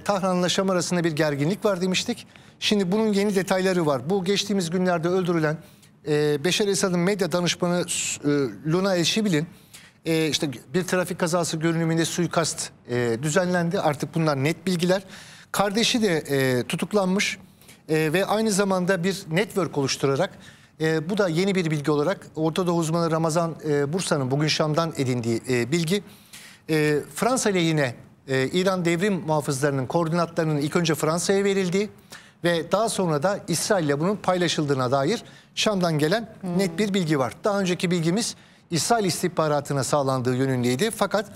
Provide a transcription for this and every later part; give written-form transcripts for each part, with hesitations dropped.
Tahran'la Şam arasında bir gerginlik var demiştik. Şimdi bunun yeni detayları var. Bu geçtiğimiz günlerde öldürülen Beşar Esad'ın medya danışmanı Luna El-Şibil'in işte bir trafik kazası görünümünde suikast düzenlendi. Artık bunlar net bilgiler. Kardeşi de tutuklanmış ve aynı zamanda bir network oluşturarak bu da yeni bir bilgi olarak Orta Doğu uzmanı Ramazan Bursa'nın bugün Şam'dan edindiği bilgi. Fransa lehine İran devrim muhafızlarının koordinatlarının ilk önce Fransa'ya verildiği ve daha sonra da İsrail'le bunun paylaşıldığına dair Şam'dan gelen net bir bilgi var. Daha önceki bilgimiz İsrail istihbaratına sağlandığı yönündeydi. Fakat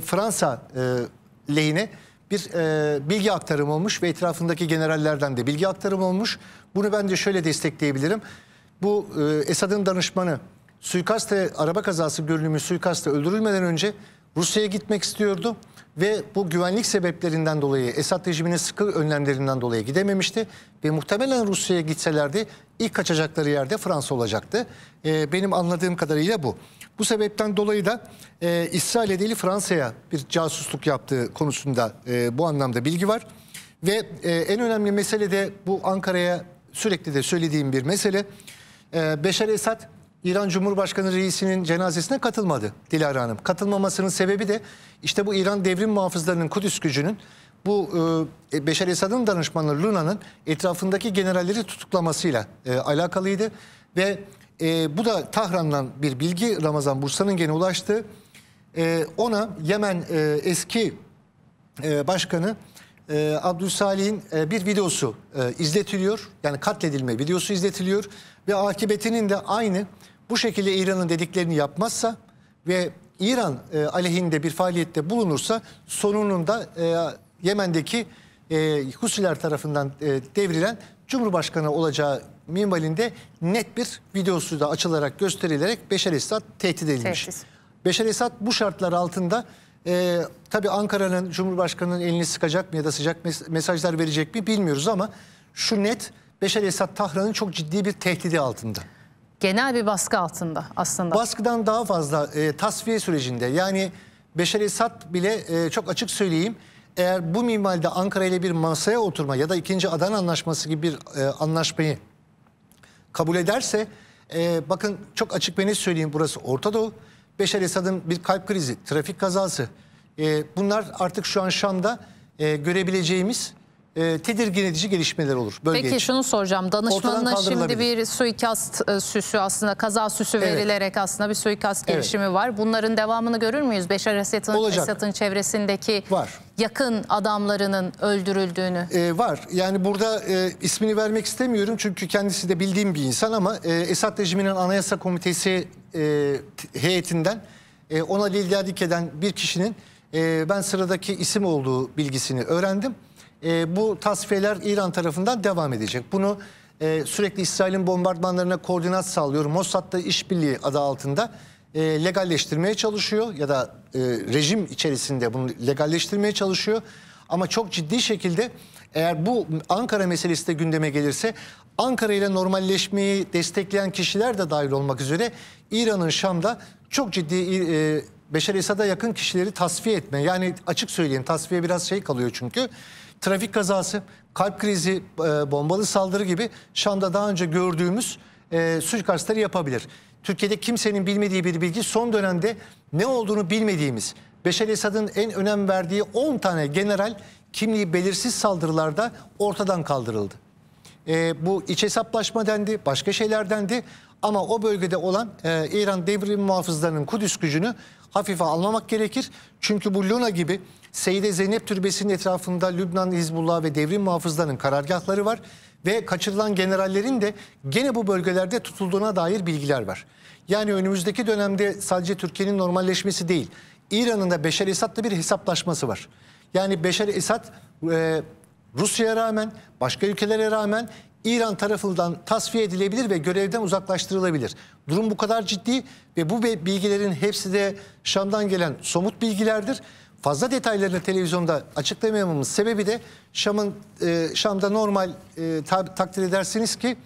Fransa lehine bir bilgi aktarımı olmuş ve etrafındaki generallerden de bilgi aktarımı olmuş. Bunu ben de şöyle destekleyebilirim. Bu Esad'ın danışmanı araba kazası görünümü suikastta öldürülmeden önce Rusya'ya gitmek istiyordu. Ve bu güvenlik sebeplerinden dolayı, Esad rejiminin sıkı önlemlerinden dolayı gidememişti. Ve muhtemelen Rusya'ya gitselerdi ilk kaçacakları yerde Fransa olacaktı. Benim anladığım kadarıyla bu. Bu sebepten dolayı da İsrail'e değil Fransa'ya bir casusluk yaptığı konusunda bu anlamda bilgi var. Ve en önemli mesele de bu Ankara'ya sürekli de söylediğim bir mesele. Beşar Esad İran Cumhurbaşkanı reisinin cenazesine katılmadı Dilara Hanım. Katılmamasının sebebi de işte bu İran devrim muhafızlarının Kudüs gücünün bu Beşar Esad'ın danışmanı Luna'nın etrafındaki generalleri tutuklamasıyla alakalıydı. Ve bu da Tahran'dan bir bilgi Ramazan Bursa'nın gene ulaştığı. Ona Yemen eski başkanı Abdülsalih'in bir videosu izletiliyor. Yani katledilme videosu izletiliyor. Ve akıbetinin de aynı bu şekilde İran'ın dediklerini yapmazsa ve İran aleyhinde bir faaliyette bulunursa sonunun da Yemen'deki Husiler tarafından devrilen Cumhurbaşkanı olacağı minvalinde net bir videosu da açılarak gösterilerek Beşar Esad tehdit edilmiş. Beşar Esad bu şartlar altında tabii Ankara'nın Cumhurbaşkanı'nın elini sıkacak mı ya da sıcak mesajlar verecek mi bilmiyoruz ama şu net Beşar Esad Tahran'ın çok ciddi bir tehdidi altında. Genel bir baskı altında aslında. Baskıdan daha fazla tasfiye sürecinde yani Beşar Esad bile çok açık söyleyeyim eğer bu minvalde Ankara ile bir masaya oturma ya da 2. Adana Anlaşması gibi bir anlaşmayı kabul ederse bakın çok açık ve net söyleyeyim burası Orta Doğu. Beşar Esad'ın bir kalp krizi, trafik kazası bunlar artık şu an Şam'da görebileceğimiz tedirgin edici gelişmeler olur bölge Peki için. Şunu soracağım. Danışmanına şimdi bir suikast süsü aslında kaza süsü verilerek aslında bir suikast girişimi var. Bunların devamını görür müyüz? Beşar Esad'ın çevresindeki yakın adamlarının öldürüldüğünü. Var. Yani burada ismini vermek istemiyorum çünkü kendisi de bildiğim bir insan ama Esad rejiminin Anayasa Komitesi heyetinden ona liderlik eden bir kişinin ben sıradaki isim olduğu bilgisini öğrendim. Bu tasfiyeler İran tarafından devam edecek. Bunu sürekli İsrail'in bombardımanlarına koordinat sağlıyor. Mossad'da işbirliği adı altında legalleştirmeye çalışıyor ya da rejim içerisinde bunu legalleştirmeye çalışıyor. Ama çok ciddi şekilde eğer bu Ankara meselesi de gündeme gelirse Ankara ile normalleşmeyi destekleyen kişiler de dahil olmak üzere İran'ın Şam'da çok ciddi Beşar Esad'a yakın kişileri tasfiye etme. Yani açık söyleyeyim tasfiye biraz şey kalıyor çünkü. Trafik kazası, kalp krizi, bombalı saldırı gibi Şam'da daha önce gördüğümüz suikastları yapabilir. Türkiye'de kimsenin bilmediği bir bilgi son dönemde ne olduğunu bilmediğimiz Beşar Esad'ın en önem verdiği 10 tane general kimliği belirsiz saldırılarda ortadan kaldırıldı. Bu iç hesaplaşma dendi, başka şeyler dendi ama o bölgede olan İran devrim muhafızlarının Kudüs gücünü hafife almamak gerekir. Çünkü bu Luna gibi Seyyide Zeynep Türbesi'nin etrafında Lübnan, Hizbullah ve devrim muhafızlarının karargahları var. Ve kaçırılan generallerin de gene bu bölgelerde tutulduğuna dair bilgiler var. Yani önümüzdeki dönemde sadece Türkiye'nin normalleşmesi değil, İran'ın da Beşar Esad'la bir hesaplaşması var. Yani Beşar Esad Rusya'ya rağmen, başka ülkelere rağmen İran tarafından tasfiye edilebilir ve görevden uzaklaştırılabilir. Durum bu kadar ciddi ve bu bilgilerin hepsi de Şam'dan gelen somut bilgilerdir. Fazla detaylarını televizyonda açıklamayamamız sebebi de Şam'da normal takdir edersiniz ki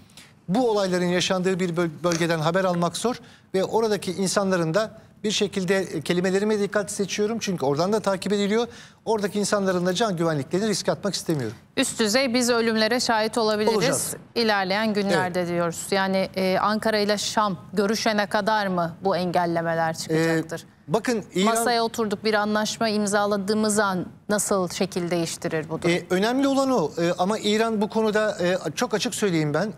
bu olayların yaşandığı bir bölgeden haber almak zor ve oradaki insanların da Bir şekilde kelimelerime dikkat seçiyorum çünkü oradan da takip ediliyor. Oradaki insanların da can güvenliklerini riske atmak istemiyorum. Üst düzey biz ölümlere şahit olabiliriz. Olacağız. İlerleyen günlerde diyoruz. Yani Ankara ile Şam görüşene kadar mı bu engellemeler çıkacaktır? Bakın İran... Masaya oturduk, bir anlaşma imzaladığımız an nasıl şekil değiştirir bu durum? Önemli olan o. Ama İran bu konuda çok açık söyleyeyim ben.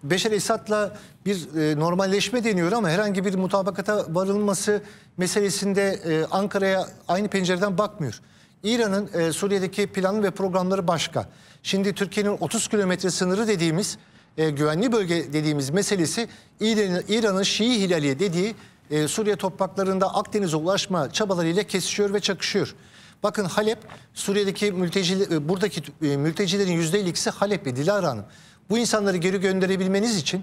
Beşar Esad'la bir normalleşme deniyor ama herhangi bir mutabakata varılması meselesinde Ankara'ya aynı pencereden bakmıyor. İran'ın Suriye'deki planı ve programları başka. Şimdi Türkiye'nin 30 kilometre sınırı dediğimiz, güvenli bölge dediğimiz meselesi İran'ın Şii Hilali dediği Suriye topraklarında Akdeniz'e ulaşma çabalarıyla kesişiyor ve çakışıyor. Bakın Halep, Suriye'deki buradaki mültecilerin %52'si Halep ve Dilara Hanım. Bu insanları geri gönderebilmeniz için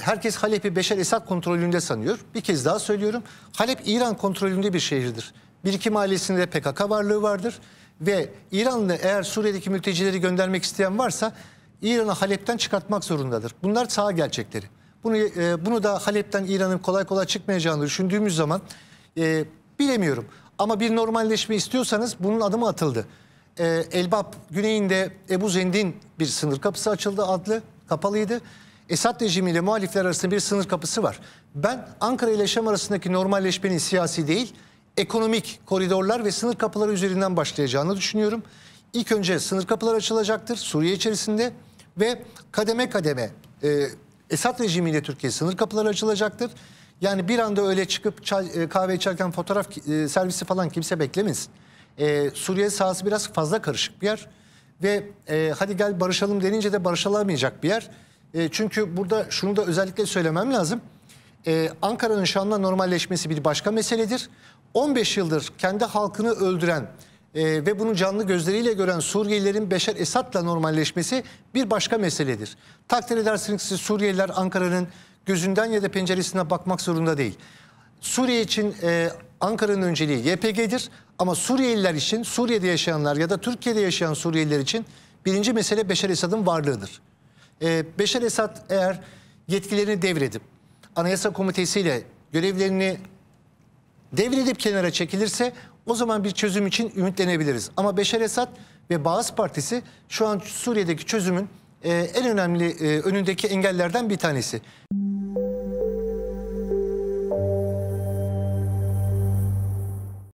herkes Halep'i Beşar Esad kontrolünde sanıyor. Bir kez daha söylüyorum. Halep İran kontrolünde bir şehirdir. Bir iki mahallesinde PKK varlığı vardır. Ve İranlı eğer Suriye'deki mültecileri göndermek isteyen varsa İran'ı Halep'ten çıkartmak zorundadır. Bunlar saha gerçekleri. Bunu da Halep'ten İran'ın kolay kolay çıkmayacağını düşündüğümüz zaman bilemiyorum. Ama bir normalleşme istiyorsanız bunun adımı atıldı. Elbap güneyinde Ebu Zendin bir sınır kapısı açıldı, adlı kapalıydı. Esad rejimiyle muhalifler arasında bir sınır kapısı var. Ben Ankara ile Şam arasındaki normalleşmenin siyasi değil, ekonomik koridorlar ve sınır kapıları üzerinden başlayacağını düşünüyorum. İlk önce sınır kapıları açılacaktır Suriye içerisinde ve kademe kademe Esad rejimiyle Türkiye sınır kapıları açılacaktır. Yani bir anda öyle çıkıp kahve içerken fotoğraf servisi falan kimse beklemesin. Suriye sahası biraz fazla karışık bir yer ve hadi gel barışalım denince de barışılamayacak bir yer. Çünkü burada şunu da özellikle söylemem lazım. Ankara'nın Şam'la normalleşmesi bir başka meseledir. 15 yıldır kendi halkını öldüren ve bunu canlı gözleriyle gören Suriyelilerin Beşar Esad'la normalleşmesi bir başka meseledir. Takdir edersiniz ki Suriyeliler Ankara'nın gözünden ya da penceresinden bakmak zorunda değil. Suriye için Ankara'nın önceliği YPG'dir ama Suriyeliler için, Suriye'de yaşayanlar ya da Türkiye'de yaşayan Suriyeliler için birinci mesele Beşar Esad'ın varlığıdır. Beşar Esad eğer yetkilerini devredip Anayasa Komitesi ile görevlerini devredip kenara çekilirse o zaman bir çözüm için ümitlenebiliriz. Ama Beşar Esad ve Baas Partisi şu an Suriye'deki çözümün en önemli önündeki engellerden bir tanesi.